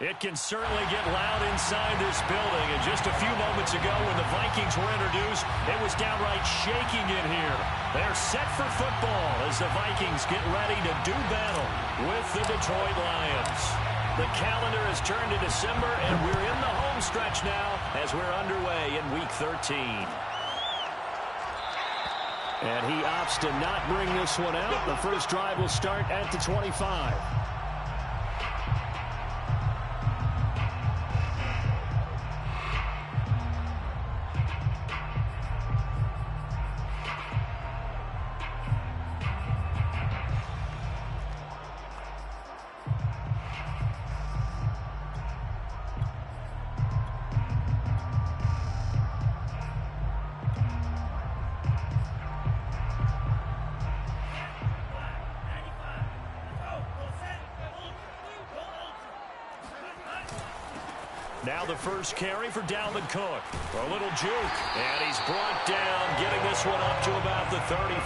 It can certainly get loud inside this building. And just a few moments ago when the Vikings were introduced, it was downright shaking in here. They're set for football as the Vikings get ready to do battle with the Detroit Lions. The calendar has turned to December, and we're in the home stretch now as we're underway in Week 13. And he opts to not bring this one out. The first drive will start at the 25. Now the first carry for Dalvin Cook. A little juke, and he's brought down, getting this one up to about the 35.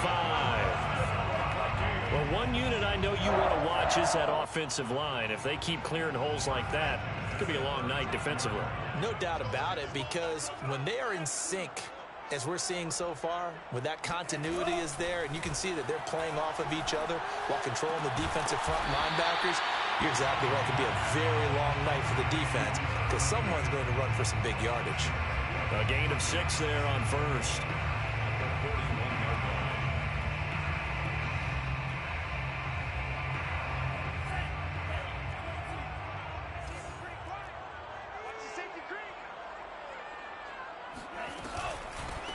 Well, one unit I know you want to watch is that offensive line. If they keep clearing holes like that, it could be a long night defensively. No doubt about it, because when they are in sync, as we're seeing so far, when that continuity is there, and you can see that they're playing off of each other while controlling the defensive front linebackers, you're exactly right. It could be a very long night for the defense because someone's going to run for some big yardage. A gain of 6 there on first.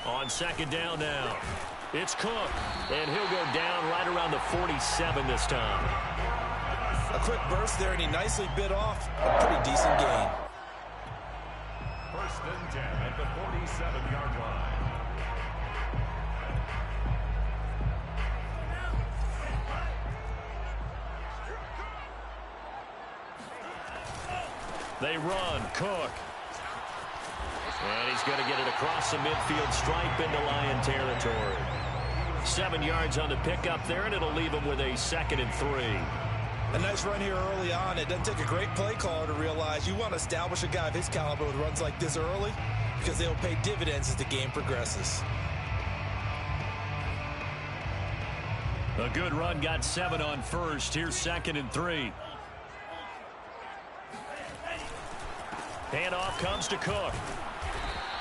On second down now, it's Cook, and he'll go down right around the 47 this time. A quick burst there, and he nicely bit off a pretty decent gain. First and 10 at the 47-yard line. They run, Cook. And he's going to get it across the midfield stripe into Lion territory. 7 yards on the pickup there, and it'll leave him with a 2nd and 3. A nice run here early on. It doesn't take a great play caller to realize you want to establish a guy of his caliber with runs like this early because they'll pay dividends as the game progresses. A good run, got 7 on first. Here's 2nd and 3. Handoff comes to Cook.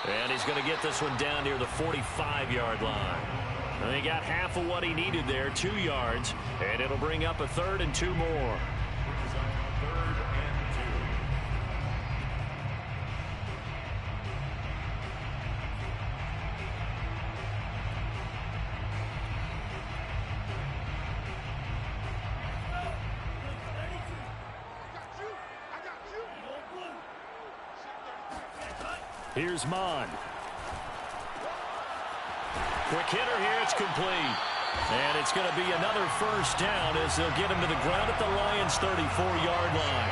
And he's going to get this one down near the 45-yard line. And he got half of what he needed there, 2 yards, and it'll bring up a 3rd and 2 more. Which is on 3rd and 2. Here's Mon. Quick hitter here, it's complete. And it's going to be another first down as they'll get him to the ground at the Lions' 34-yard line.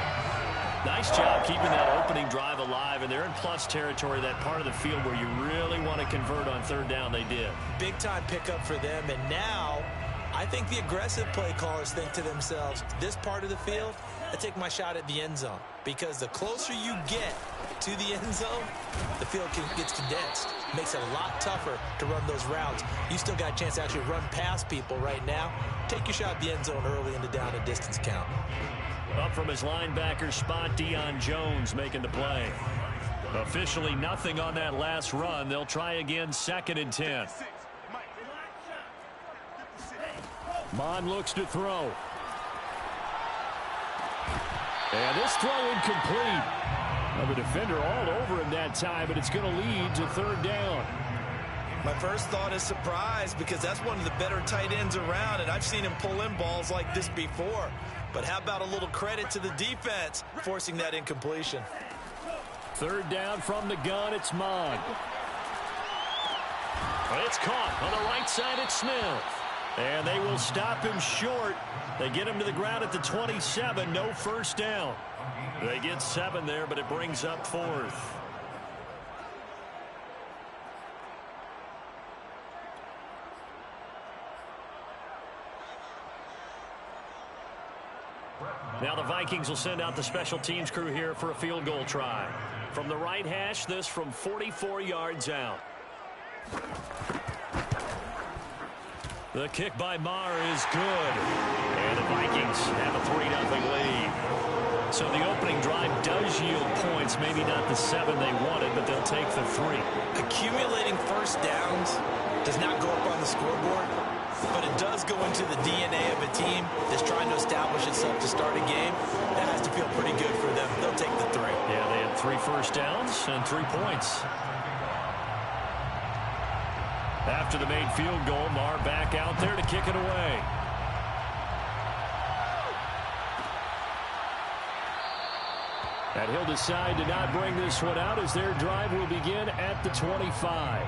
Nice job keeping that opening drive alive, and they're in plus territory, that part of the field where you really want to convert on 3rd down. They did. Big-time pickup for them, and now I think the aggressive play callers think to themselves, this part of the field, I take my shot at the end zone, because the closer you get to the end zone, the field gets condensed. Makes it a lot tougher to run those routes. You still got a chance to actually run past people right now. Take your shot at the end zone early in the down and distance count. Up from his linebacker spot, Deion Jones making the play. Officially nothing on that last run. They'll try again, 2nd and 10. Mon looks to throw. And this throw incomplete. Well, the defender all over him that time, but it's going to lead to 3rd down. My first thought is surprise, because that's one of the better tight ends around, and I've seen him pull in balls like this before. But how about a little credit to the defense forcing that incompletion? 3rd down from the gun, it's Mon. It's caught on the right side, it's Smith. And they will stop him short. They get him to the ground at the 27, no first down. They get 7 there, but it brings up 4th. Brett Now the Vikings will send out the special teams crew here for a field goal try. From the right hash, this from 44 yards out. The kick by Marr is good. And the Vikings have a 3-0 lead. So the opening drive does yield points. Maybe not the 7 they wanted, but they'll take the 3. Accumulating first downs does not go up on the scoreboard, but it does go into the DNA of a team that's trying to establish itself to start a game. That has to feel pretty good for them. They'll take the 3. Yeah, they had 3 first downs and 3 points. After the made field goal, Marr back out there to kick it away. And he'll decide to not bring this one out as their drive will begin at the 25.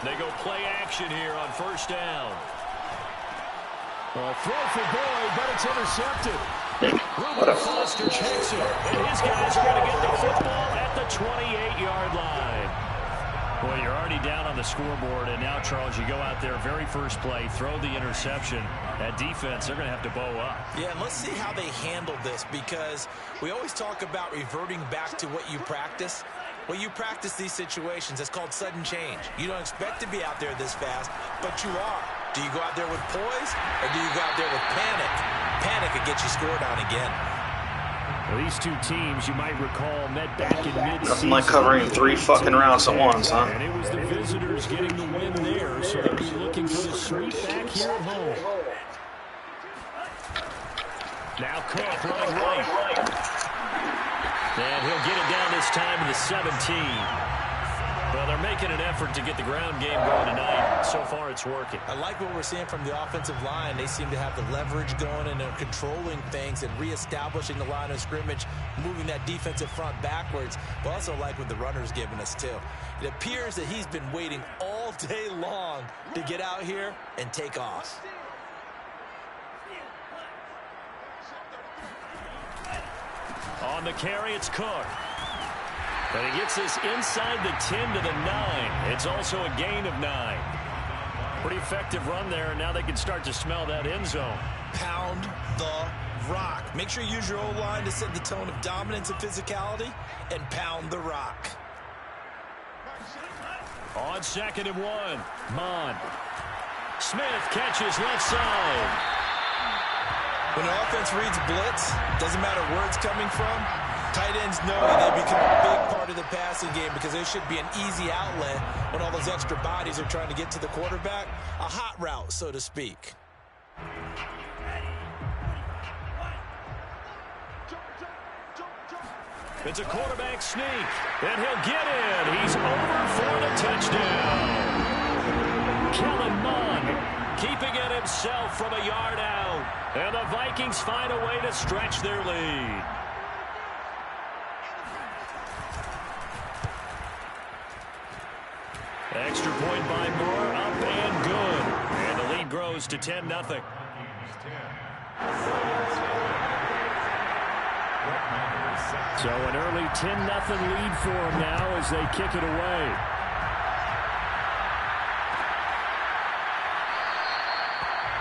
They go play action here on first down. Throw for Boyd, but it's intercepted. Ruben Foster takes it, and his guys are going to get the football at the 28-yard line. Well, you're already down on the scoreboard, and now, Charles, you go out there, very first play, throw the interception. That defense, they're going to have to bow up. Yeah, and let's see how they handle this, because we always talk about reverting back to what you practice. Well, you practice these situations. It's called sudden change. You don't expect to be out there this fast, but you are. Do you go out there with poise, or do you go out there with panic? Panic could get you scored on again. Well, these two teams, you might recall, met back in mid-season. Nothing like covering 3 fucking routes at once, huh? And it was the visitors getting the win there, so they'll be looking for the sweep back here at home. Now Cook running right. And he'll get it down this time to the 17. Well, they're making an effort to get the ground game going tonight. So far, it's working. I like what we're seeing from the offensive line. They seem to have the leverage going, and they're controlling things and reestablishing the line of scrimmage, moving that defensive front backwards. But also like what the runner's giving us, too. It appears that he's been waiting all day long to get out here and take off. On the carry, it's Cook. And he gets this inside the 10 to the 9. It's also a gain of 9. Pretty effective run there, and now they can start to smell that end zone. Pound the rock. Make sure you use your O-line to set the tone of dominance and physicality, and pound the rock. On 2nd and 1, Mon. Smith catches left side. When the offense reads blitz, doesn't matter where it's coming from, tight ends know that they become a big part of the passing game because there should be an easy outlet when all those extra bodies are trying to get to the quarterback. A hot route, so to speak. It's a quarterback sneak, and he'll get in. He's over for the touchdown. Kellen Mond keeping it himself from a yard out. And the Vikings find a way to stretch their lead. Extra point by Moore, up and good. And the lead grows to 10-0. So an early 10-0 lead for them now as they kick it away.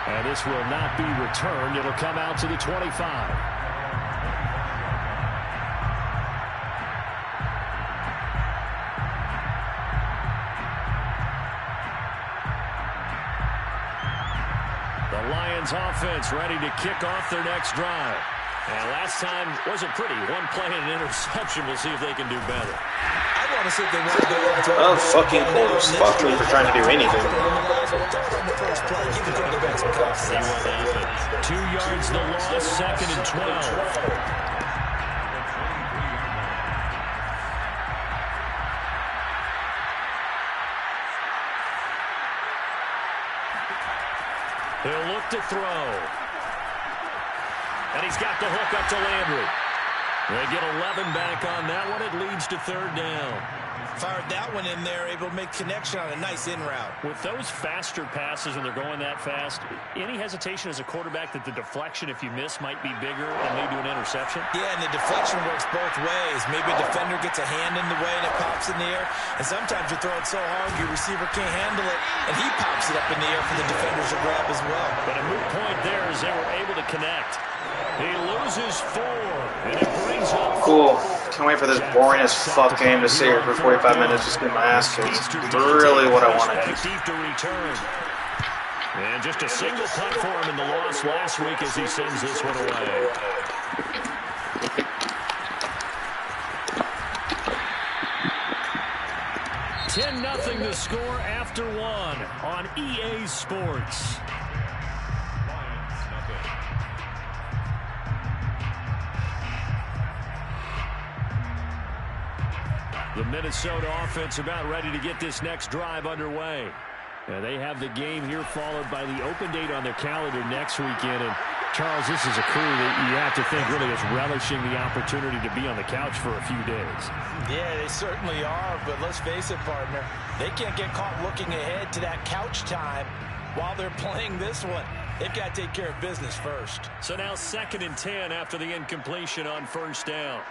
And this will not be returned. It'll come out to the 25. The Lions offense ready to kick off their next drive. And last time wasn't pretty. One play and an interception. We'll see if they can do better. I want to see if they want to go. Oh, fucking course. Fuck me for trying to do anything. See what happened. 2 yards the loss, 2nd and 12. He'll look to throw. And he's got the hook up to Landry. They get 11 back on that one. It leads to 3rd down. Fired that one in there, able to make connection on a nice in route. With those faster passes when they're going that fast, any hesitation as a quarterback that the deflection, if you miss, might be bigger and lead to an interception? Yeah, and the deflection works both ways. Maybe a defender gets a hand in the way and it pops in the air. And sometimes you throw it so hard your receiver can't handle it, and he pops it up in the air for the defenders to grab as well. But a moot point there as they were able to connect. He loses 4, and it brings up Cool. Can't wait for this boring as fuck game to see here for 45 minutes. Just get my ass kicked. Really what I wanted. Deep to return. And just a single punt for him in the loss last week as he sends this one away. $10-0 the score after 1 on EA Sports. The Minnesota offense about ready to get this next drive underway. They have the game here followed by the open date on their calendar next weekend. And Charles, this is a crew that you have to think really is relishing the opportunity to be on the couch for a few days. Yeah, they certainly are, but let's face it, partner. They can't get caught looking ahead to that couch time while they're playing this one. They've got to take care of business first. So now 2nd and 10 after the incompletion on first down.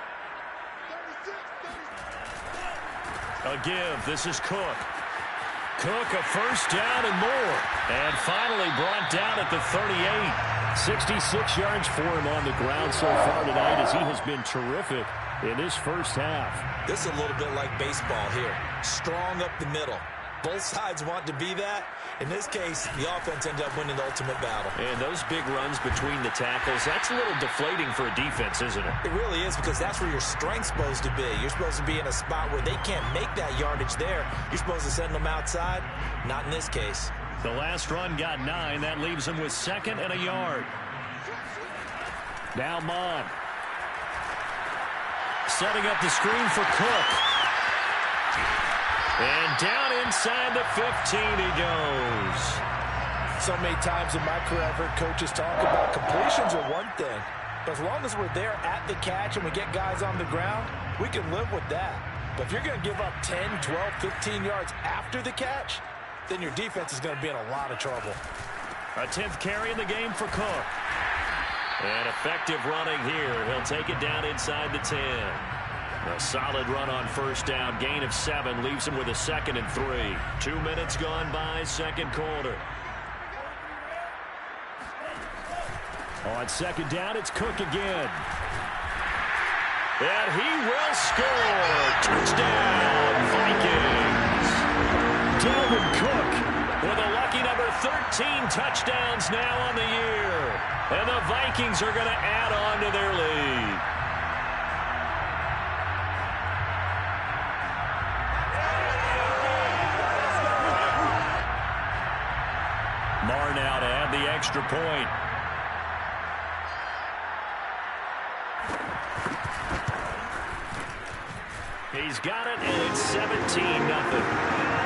A give. This is Cook. Cook, a first down and more. And finally brought down at the 38. 66 yards for him on the ground so far tonight as he has been terrific in this first half. This is a little bit like baseball here. Strong up the middle. Both sides want to be that. In this case, the offense ended up winning the ultimate battle. And those big runs between the tackles, that's a little deflating for a defense, isn't it? It really is, because that's where your strength's supposed to be. You're supposed to be in a spot where they can't make that yardage there. You're supposed to send them outside. Not in this case. The last run got 9. That leaves them with 2nd and a yard. Now Mon. Setting up the screen for Cook. And down inside the 15 he goes. So many times in my career I've heard coaches talk about completions are one thing. But as long as we're there at the catch and we get guys on the ground, we can live with that. But if you're going to give up 10, 12, 15 yards after the catch, then your defense is going to be in a lot of trouble. A 10th carry in the game for Cook. And effective running here. He'll take it down inside the 10. A solid run on first down. Gain of 7 leaves him with a 2nd and 3. 2 minutes gone by, second quarter. On second down, it's Cook again. And he will score. Touchdown, Vikings. Dalvin Cook with a lucky number 13 touchdowns now on the year. And the Vikings are going to add on to their lead. Marr now to add the extra point. He's got it, and it's 17-0.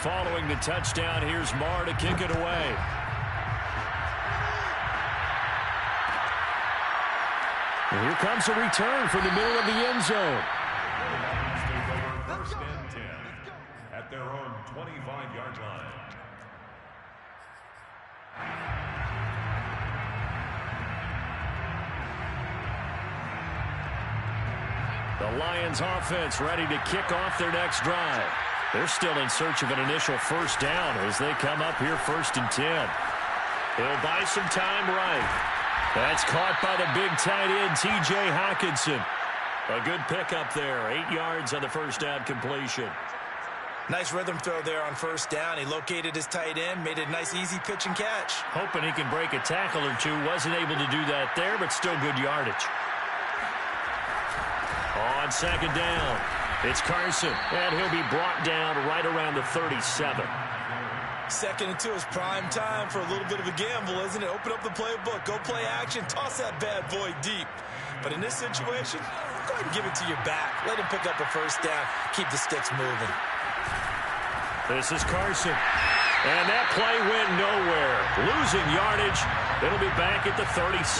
Following the touchdown, here's Marr to kick it away. And here comes a return from the middle of the end zone. First and 10 at their own 25-yard line. The Lions offense ready to kick off their next drive. They're still in search of an initial first down as they come up here 1st and 10. He'll buy some time right. That's caught by the big tight end, T.J. Hockenson. A good pickup there. 8 yards on the first down completion. Nice rhythm throw there on first down. He located his tight end, made it a nice easy pitch and catch. Hoping he can break a tackle or two. Wasn't able to do that there, but still good yardage. On second down, it's Carson, and he'll be brought down right around the 37. Second and 2 is prime time for a little bit of a gamble, isn't it? Open up the playbook, go play action, toss that bad boy deep. But in this situation, go ahead and give it to your back. Let him pick up a first down. Keep the sticks moving. This is Carson. And that play went nowhere. Losing yardage. It'll be back at the 36.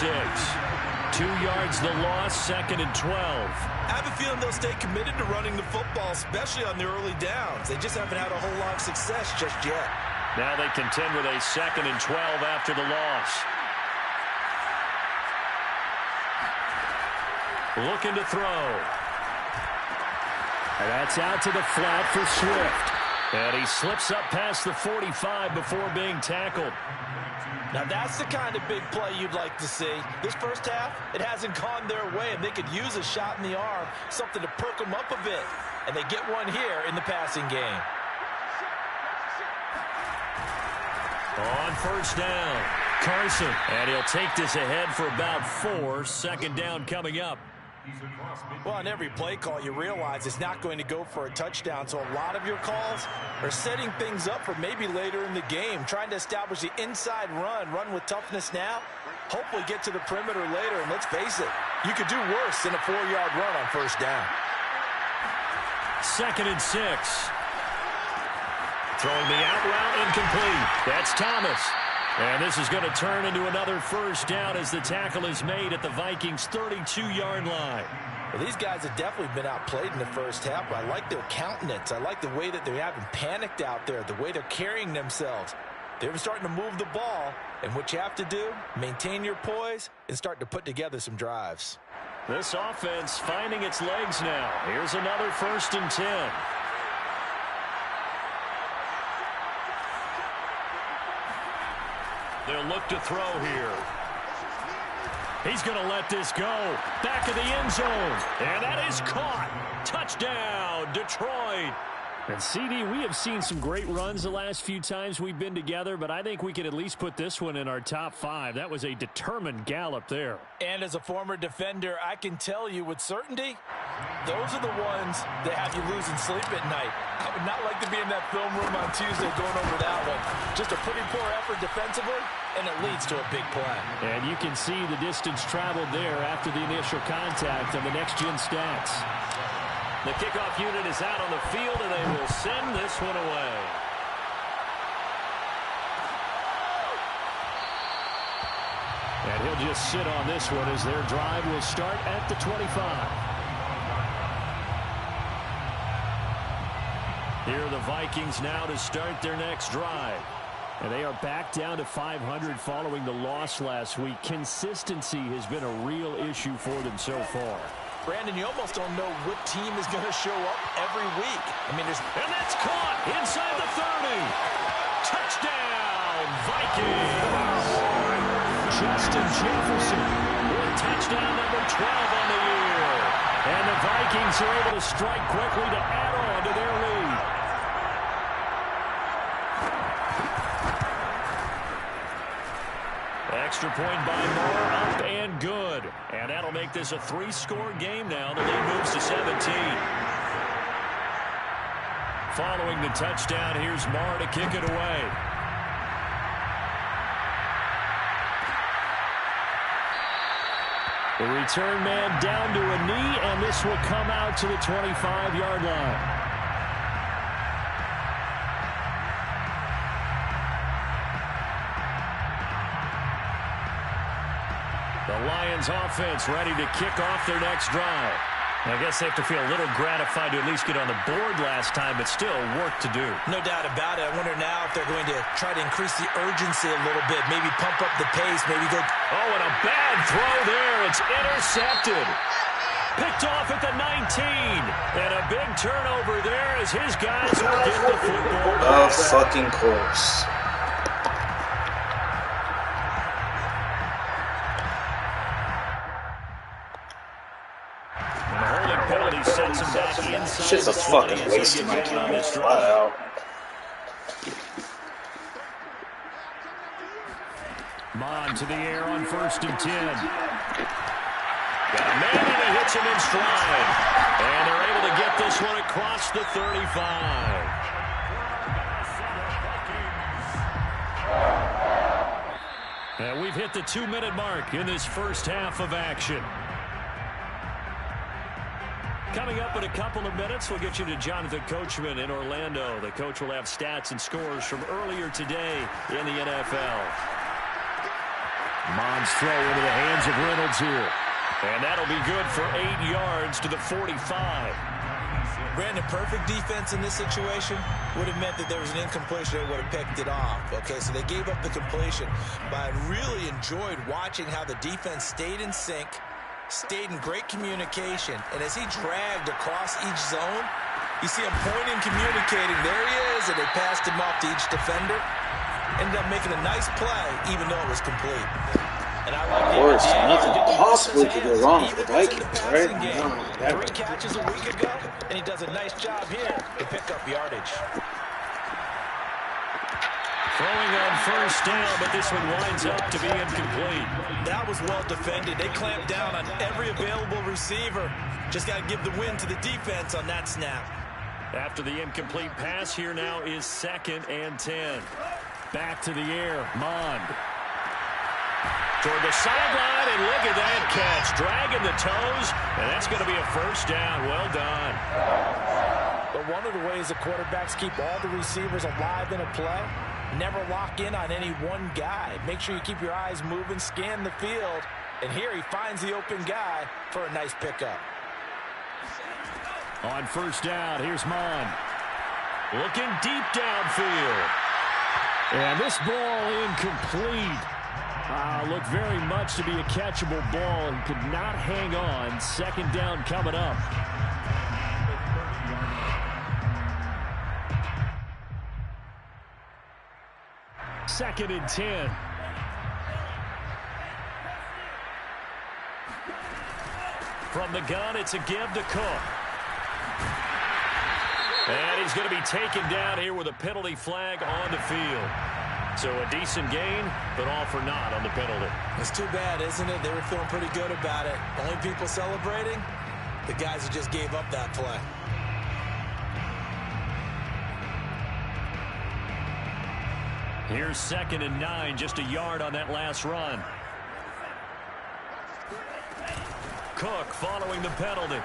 2 yards the loss, 2nd and 12. I have a feeling they'll stay committed to running the football, especially on the early downs. They just haven't had a whole lot of success just yet. Now they contend with a 2nd and 12 after the loss. Looking to throw. And that's out to the flat for Swift. And he slips up past the 45 before being tackled. Now that's the kind of big play you'd like to see. This first half, it hasn't gone their way, and they could use a shot in the arm, something to perk them up a bit. And they get one here in the passing game. On first down, Carson. And he'll take this ahead for about 4. 2nd down coming up. Well, on every play call, you realize it's not going to go for a touchdown. So a lot of your calls are setting things up for maybe later in the game, trying to establish the inside run with toughness now, hopefully get to the perimeter later. And let's face it, you could do worse than a 4-yard run on first down. 2nd and 6. Throwing the out route incomplete. That's Thomas. And this is going to turn into another first down as the tackle is made at the Vikings' 32-yard line. Well, these guys have definitely been outplayed in the first half, but I like their countenance. I like the way that they haven't panicked out there, the way they're carrying themselves. They're starting to move the ball, and what you have to do, maintain your poise and start to put together some drives. This offense finding its legs now. Here's another 1st and 10. They'll look to throw here. He's going to let this go. Back of the end zone. And that is caught. Touchdown, Detroit. And CD, we have seen some great runs the last few times we've been together, but I think we can at least put this one in our top 5. That was a determined gallop there. And as a former defender, I can tell you with certainty, those are the ones that have you losing sleep at night. I would not like to be in that film room on Tuesday going over that one. Just a pretty poor effort defensively, and it leads to a big play. And you can see the distance traveled there after the initial contact on the next-gen stats. The kickoff unit is out on the field, and they will send this one away. And he'll just sit on this one as their drive will start at the 25. Here are the Vikings now to start their next drive. And they are back down to 500 following the loss last week. Consistency has been a real issue for them so far. Brandon, you almost don't know what team is going to show up every week. I mean, and that's caught inside the 30. Touchdown, Vikings. Justin Jefferson with touchdown number 12 on the year. And the Vikings are able to strike quickly to add on to their lead. Extra point by Moore, up and good. And that'll make this a 3-score game now. The lead moves to 17. Following the touchdown, here's Moore to kick it away. The return man down to a knee, and this will come out to the 25-yard line. The Lions offense ready to kick off their next drive. I guess they have to feel a little gratified to at least get on the board last time, but still work to do. No doubt about it. I wonder now if they're going to try to increase the urgency a little bit, maybe pump up the pace, maybe go. Oh, and a bad throw there. It's intercepted. Picked off at the 19. And a big turnover there as his guys will get the football. Of fucking course. Shit's a fucking waste of my time. Wow. Mon to the air on 1st and 10. Got a man and he hits him in stride. And they're able to get this one across the 35. And we've hit the 2-minute mark in this first half of action. Coming up in a couple of minutes, we'll get you to Jonathan Coachman in Orlando. The coach will have stats and scores from earlier today in the NFL. Mond's throw into the hands of Reynolds here. And that'll be good for 8 yards to the 45. Brandon, perfect defense in this situation would have meant that there was an incompletion and would have picked it off. Okay, so they gave up the completion. But I really enjoyed watching how the defense stayed in sync, stayed in great communication, and as he dragged across each zone, you see him pointing, communicating. There he is, and they passed him off to each defender. Ended up making a nice play, even though it was complete. And I like of course, nothing possibly could go wrong with the Vikings, right? No, 3 catches a week ago, and he does a nice job here to pick up yardage. Throwing on first down, but this one winds up to be incomplete. That was well defended. They clamped down on every available receiver. Just got to give the win to the defense on that snap. After the incomplete pass, here now is 2nd and 10. Back to the air, Mond. Toward the sideline, and look at that catch. Dragging the toes, and that's going to be a first down. Well done. But one of the ways the quarterbacks keep all the receivers alive in a play, never lock in on any one guy. Make sure you keep your eyes moving, scan the field, and here he finds the open guy for a nice pickup. On first down, here's Mond. Looking deep downfield. And this ball incomplete. Looked very much to be a catchable ball and could not hang on. 2nd down coming up. Second and 10. From the gun, it's a give to Cook. And he's going to be taken down here with a penalty flag on the field. So a decent gain, but all for naught on the penalty. It's too bad, isn't it? They were feeling pretty good about it. Only people celebrating, the guys who just gave up that play. Here's 2nd and 9, just a yard on that last run. Cook following the penalty.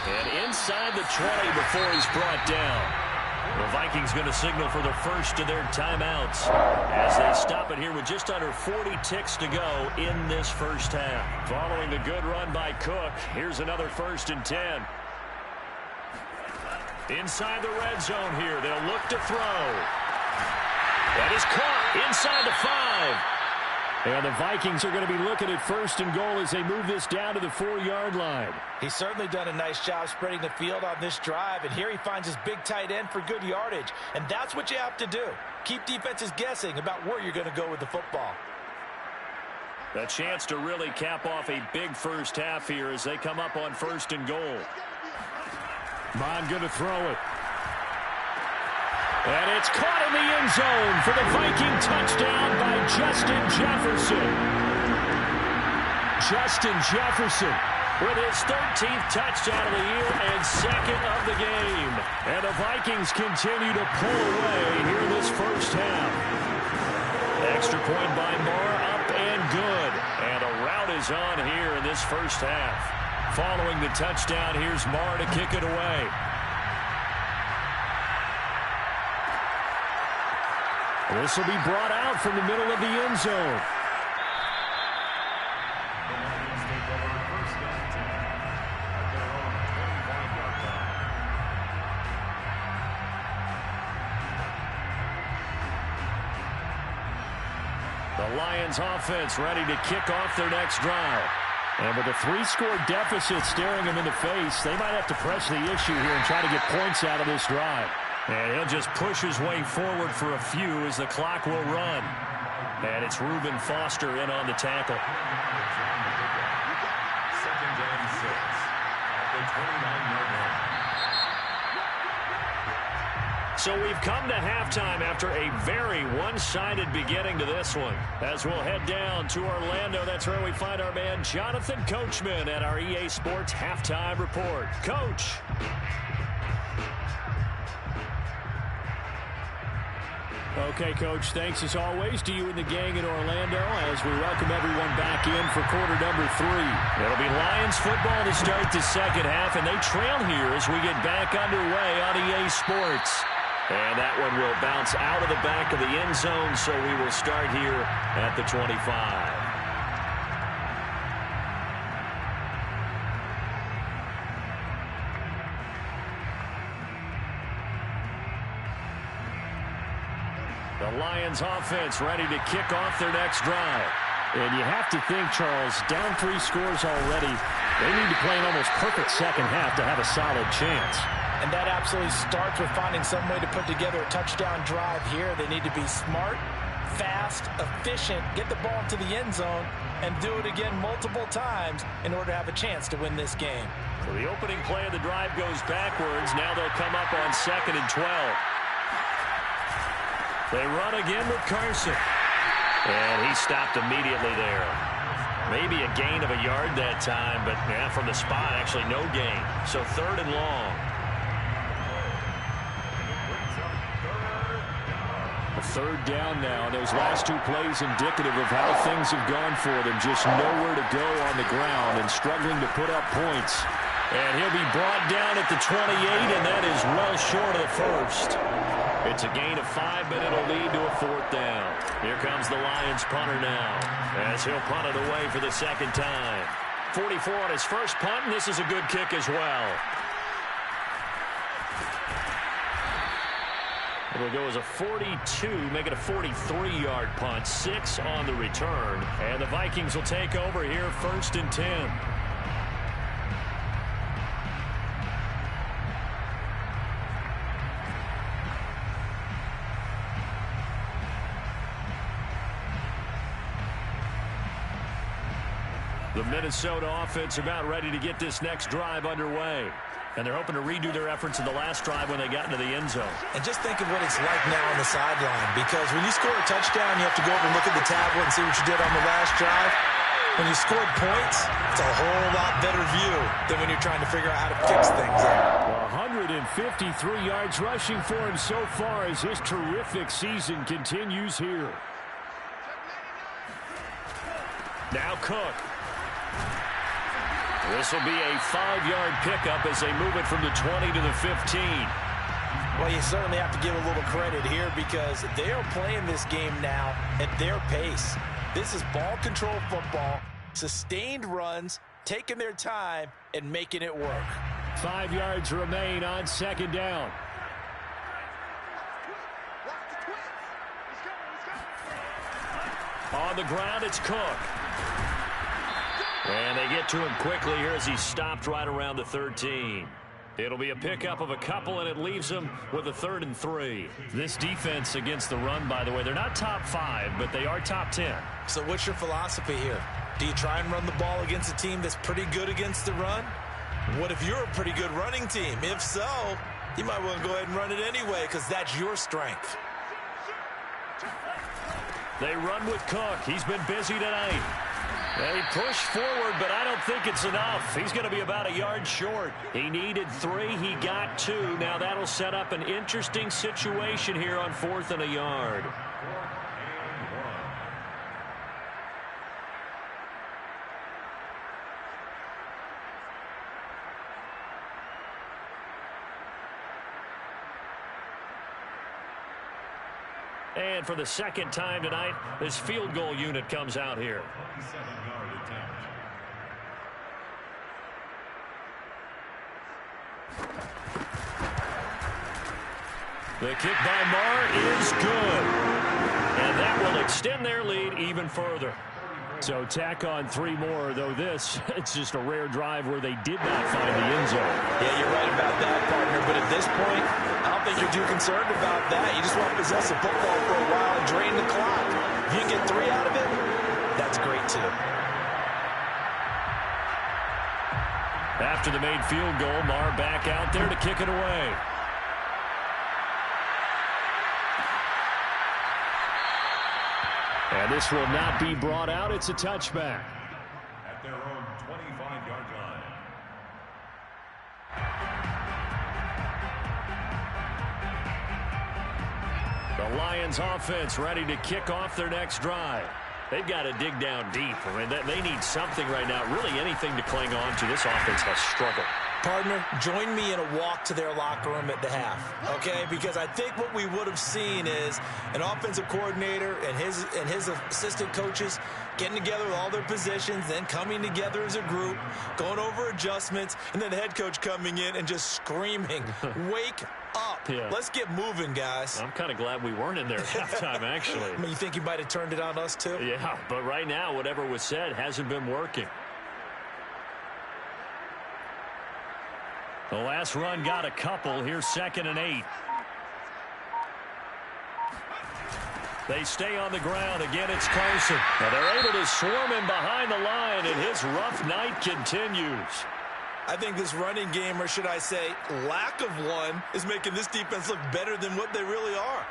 And inside the 20 before he's brought down. The Vikings going to signal for the first of their timeouts as they stop it here with just under 40 ticks to go in this first half. Following the good run by Cook, here's another 1st and 10. Inside the red zone here, they'll look to throw. That is caught inside the 5. And the Vikings are going to be looking at 1st and goal as they move this down to the 4-yard line. He's certainly done a nice job spreading the field on this drive, and here he finds his big tight end for good yardage. And that's what you have to do. Keep defenses guessing about where you're going to go with the football. A chance to really cap off a big first half here as they come up on 1st and goal. Mond going to throw it. And it's caught in the end zone for the Viking touchdown by Justin Jefferson. Justin Jefferson with his 13th touchdown of the year and 2nd of the game. And the Vikings continue to pull away here in this first half. Extra point by Moore, up and good. And a rout is on here in this first half. Following the touchdown, here's Moore to kick it away. This will be brought out from the middle of the end zone. The Lions offense ready to kick off their next drive. And with a 3-score deficit staring them in the face, they might have to press the issue here and try to get points out of this drive. And he'll just push his way forward for a few as the clock will run. And it's Reuben Foster in on the tackle. 2nd and 6 at the 29-yard line. So we've come to halftime after a very one-sided beginning to this one. As we'll head down to Orlando, that's where we find our man Jonathan Coachman at our EA Sports Halftime Report. Coach. Okay, Coach, thanks as always to you and the gang in Orlando as we welcome everyone back in for quarter number 3. It'll be Lions football to start the second half, and they trail here as we get back underway on EA Sports. And that one will bounce out of the back of the end zone, so we will start here at the 25. The Lions offense ready to kick off their next drive. And you have to think, Charles, down 3 scores already. They need to play an almost perfect second half to have a solid chance. And that absolutely starts with finding some way to put together a touchdown drive here. They need to be smart, fast, efficient, get the ball to the end zone, and do it again multiple times in order to have a chance to win this game. So the opening play of the drive goes backwards. Now they'll come up on 2nd and 12. They run again with Carson. And he stopped immediately there. Maybe a gain of a yard that time, but yeah, from the spot, actually no gain. So 3rd and long. A 3rd down now. Those last 2 plays indicative of how things have gone for them. Just nowhere to go on the ground and struggling to put up points. And he'll be brought down at the 28, and that is well short of the first. It's a gain of 5, but it'll lead to a 4th down. Here comes the Lions punter now as he'll punt it away for the 2nd time. 44 on his first punt, and this is a good kick as well. It'll go as a 42, make it a 43-yard punt, 6 on the return. And the Vikings will take over here 1st and 10. The Minnesota offense about ready to get this next drive underway. And they're hoping to redo their efforts in the last drive when they got into the end zone. And just think of what it's like now on the sideline, because when you score a touchdown, you have to go over and look at the tablet and see what you did on the last drive. When you scored points, it's a whole lot better view than when you're trying to figure out how to fix things up. 153 yards rushing for him so far as his terrific season continues here. Now Cook. This will be a 5-yard pickup as they move it from the 20 to the 15. Well, you certainly have to give a little credit here because they are playing this game now at their pace. This is ball control football, sustained runs, taking their time, and making it work. 5 yards remain on 2nd down. On the ground, it's Cook. And they get to him quickly here as he stopped right around the 13. It'll be a pickup of a couple, and it leaves them with a 3rd and 3. This defense against the run, by the way, they're not top 5, but they are top 10. So what's your philosophy here? Do you try and run the ball against a team that's pretty good against the run? What if you're a pretty good running team? If so, you might want to go ahead and run it anyway because that's your strength. They run with Cook. He's been busy tonight. They push forward, but I don't think it's enough. He's going to be about a yard short. He needed 3. He got 2. Now that'll set up an interesting situation here on 4th and a yard. And for the 2nd time tonight, this field goal unit comes out here. The kick by Marr is good. And that will extend their lead even further. So tack on 3 more, though this, it's just a rare drive where they did not find the end zone. Yeah, you're right about that, partner. But at this point, I don't think you're too concerned about that. You just want to possess the football for a while and drain the clock. If you can get 3 out of it, that's great, too. After the made field goal, Marr back out there to kick it away. And this will not be brought out. It's a touchback. At their own 25-yard line. The Lions offense ready to kick off their next drive. They've got to dig down deep. I mean, they need something right now, really anything to cling on to. This offense has struggled. Partner, join me in a walk to their locker room at the half, okay? Because I think what we would have seen is an offensive coordinator and his assistant coaches getting together with all their positions, then coming together as a group, going over adjustments, and then the head coach coming in and just screaming, wake up. Yeah. Let's get moving, guys. I'm kind of glad we weren't in there at halftime, actually. I mean, you think you might have turned it on us, too? Yeah, but right now, whatever was said hasn't been working. The last run got a couple. Here's 2nd and 8. They stay on the ground. Again, it's Carson. Now they're able to swarm him behind the line, and his rough night continues. I think this running game, or should I say lack of one, is making this defense look better than what they really are.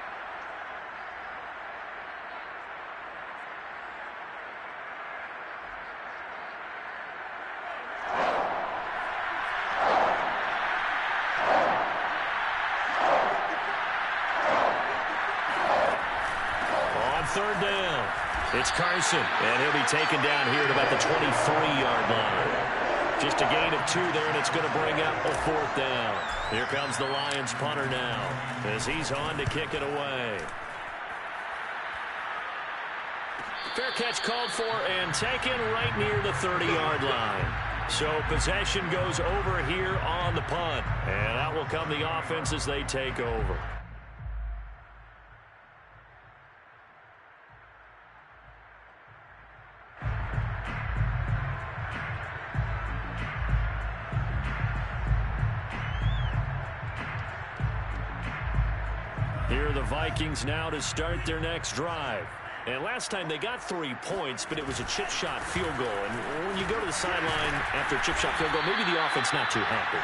Third down. It's Carson, and he'll be taken down here at about the 23-yard line. Just a gain of 2 there, and it's going to bring up a 4th down. Here comes the Lions punter now as he's on to kick it away. Fair catch called for and taken right near the 30-yard line. So possession goes over here on the punt, and out will come the offense as they take over. Here are the Vikings now to start their next drive. And last time they got 3 points, but it was a chip shot field goal. And when you go to the sideline after a chip shot field goal, maybe the offense not too happy.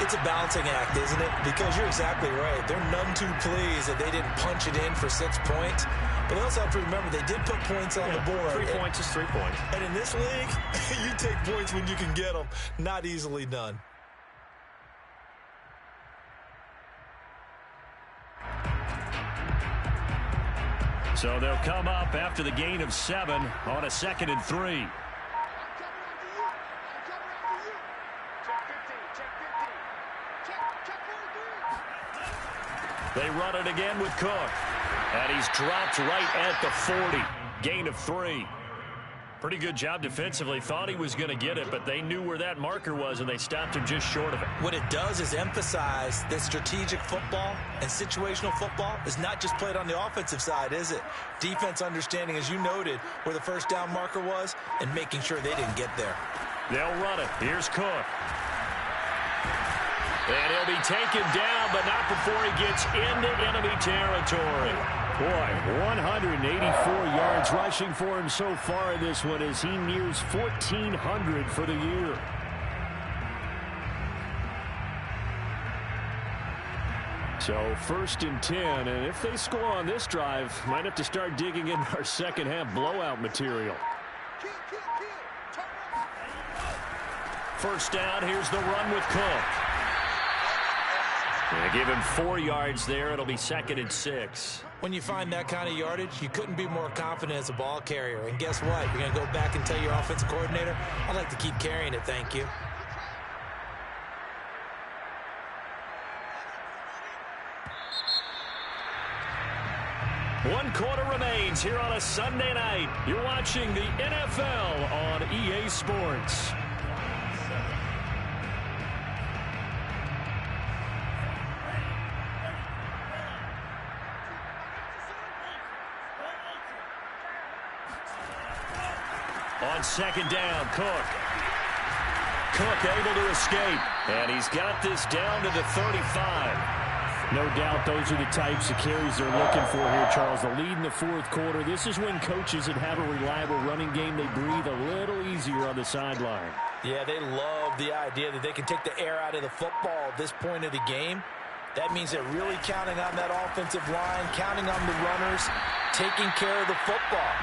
It's a balancing act, isn't it? Because you're exactly right. They're none too pleased that they didn't punch it in for 6 points. But they also have to remember they did put points on the board. 3 points is 3 points. And in this league, you take points when you can get them. Not easily done. So they'll come up after the gain of 7 on a 2nd and 3. They run it again with Cook. And he's dropped right at the 40. Gain of 3. Pretty good job defensively. Thought he was going to get it, but they knew where that marker was, and they stopped him just short of it. What it does is emphasize that strategic football and situational football is not just played on the offensive side, is it? Defense understanding, as you noted, where the first down marker was and making sure they didn't get there. They'll run it. Here's Cook. And he'll be taken down, but not before he gets into enemy territory. Boy, 184 yards rushing for him so far in this one as he nears 1,400 for the year. So 1st and 10, and if they score on this drive, might have to start digging in our second half blowout material. First down, here's the run with Cook. And give him 4 yards there. It'll be 2nd and 6. When you find that kind of yardage, you couldn't be more confident as a ball carrier. And guess what? You're going to go back and tell your offensive coordinator, I'd like to keep carrying it, thank you. One quarter remains here on a Sunday night. You're watching the NFL on EA Sports. On 2nd down, Cook. Cook able to escape. And he's got this down to the 35. No doubt those are the types of carries they're looking for here, Charles. The lead in the 4th quarter. This is when coaches that have a reliable running game, they breathe a little easier on the sideline. Yeah, they love the idea that they can take the air out of the football at this point of the game. That means they're really counting on that offensive line, counting on the runners, taking care of the football.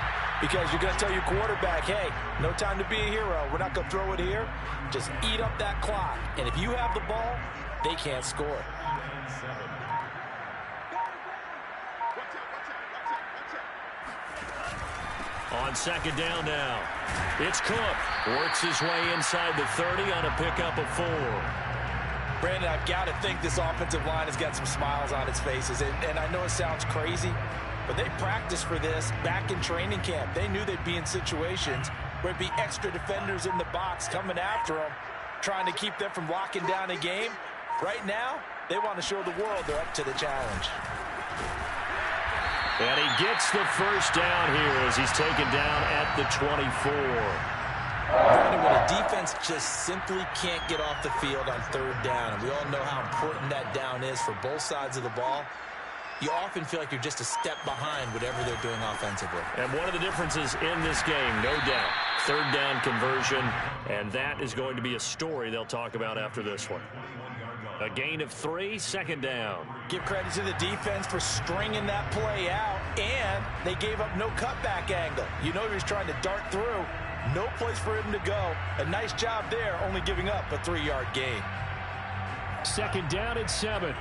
Because you're going to tell your quarterback, hey, no time to be a hero. We're not going to throw it here. Just eat up that clock. And if you have the ball, they can't score. On second down now, it's Cook. Works his way inside the 30 on a pickup of 4. Brandon, I've got to think this offensive line has got some smiles on its faces. And I know it sounds crazy, but they practiced for this back in training camp. They knew they'd be in situations where it'd be extra defenders in the box coming after them, trying to keep them from locking down a game. Right now, they want to show the world they're up to the challenge. And he gets the first down here as he's taken down at the 24. Brandon, when a defense just simply can't get off the field on third down, and we all know how important that down is for both sides of the ball, you often feel like you're just a step behind whatever they're doing offensively. And one of the differences in this game, no doubt, third down conversion, and that is going to be a story they'll talk about after this one. A gain of 3, second down. Give credit to the defense for stringing that play out, and they gave up no cutback angle. You know he was trying to dart through. No place for him to go. A nice job there, only giving up a 3-yard gain. Second down and 7.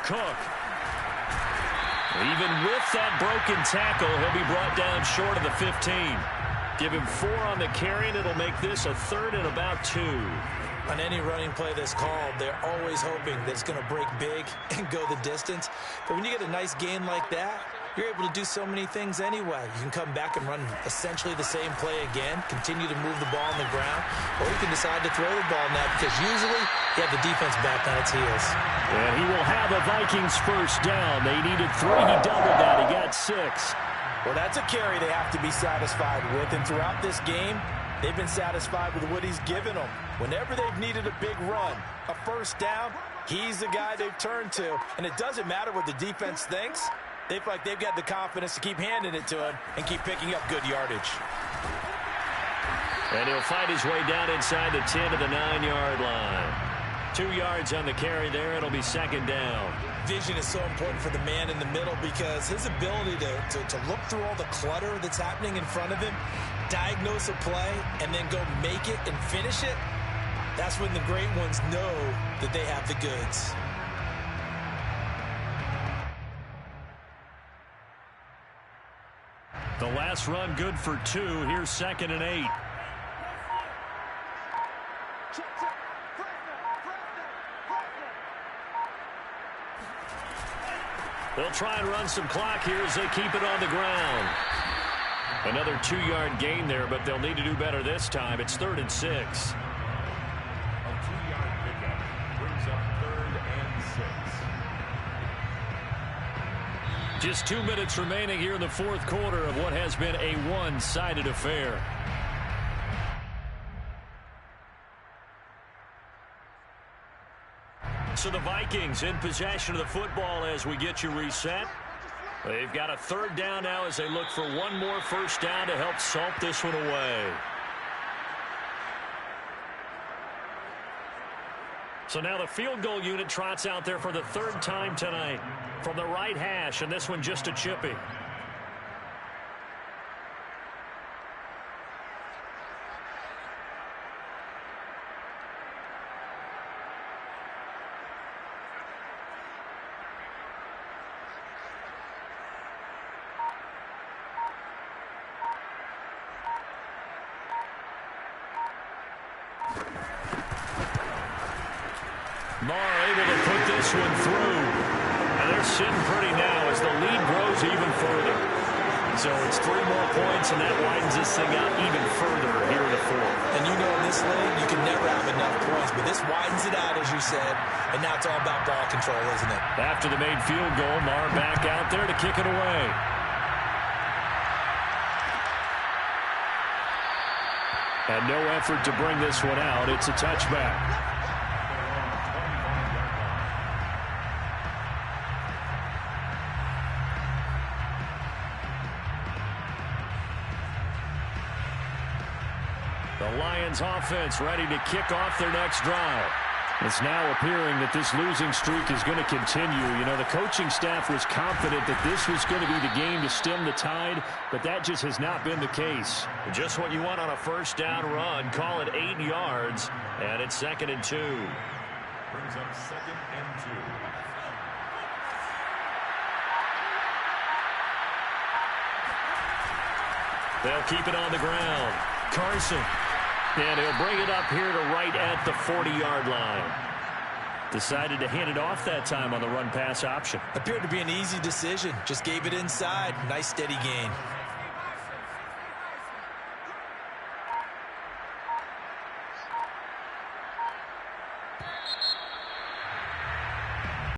Cook. Even with that broken tackle, he'll be brought down short of the 15. Give him 4 on the carry, and it'll make this a 3rd and about 2. On any running play that's called, they're always hoping that it's going to break big and go the distance. But when you get a nice gain like that, you're able to do so many things anyway. You can come back and run essentially the same play again, continue to move the ball on the ground, or you can decide to throw the ball now because usually you have the defense back on its heels. And he will have a Vikings first down. They needed 3. He doubled that. He got 6. Well, that's a carry they have to be satisfied with. And throughout this game, they've been satisfied with what he's given them. Whenever they've needed a big run, a first down, he's the guy they've turned to. And it doesn't matter what the defense thinks. They feel like they've got the confidence to keep handing it to him and keep picking up good yardage. And he'll fight his way down inside the 10 to the 9-yard line. 2 yards on the carry there. It'll be second down. Vision is so important for the man in the middle because his ability to look through all the clutter that's happening in front of him, diagnose a play, and then go make it and finish it, that's when the great ones know that they have the goods. The last run good for 2. Here's 2nd and 8. They'll try and run some clock here as they keep it on the ground. Another 2-yard gain there, but they'll need to do better this time. It's 3rd and 6. A 2-yard pickup brings up 3rd and 6. Just 2 minutes remaining here in the 4th quarter of what has been a one-sided affair. So the Vikings in possession of the football as we get you reset. They've got a 3rd down now as they look for one more first down to help salt this one away. So now the field goal unit trots out there for the 3rd time tonight from the right hash, and this one just a chippy. Marr able to put this one through. And they're sitting pretty now as the lead grows even further. So it's 3 more points, and that widens this thing out even further here in the 4th. And you know in this league, you can never have enough points, but this widens it out, as you said, and now it's all about ball control, isn't it? After the made field goal, Marr back out there to kick it away. And no effort to bring this one out. It's a touchback. The Lions offense ready to kick off their next drive. It's now appearing that this losing streak is going to continue. You know, the coaching staff was confident that this was going to be the game to stem the tide, but that just has not been the case. Just what you want on a first down run. Call it 8 yards, and it's 2nd and 2. Brings up 2nd and 2. They'll keep it on the ground. Carson. And he'll bring it up here to right at the 40-yard line. Decided to hand it off that time on the run-pass option. Appeared to be an easy decision. Just gave it inside. Nice steady gain.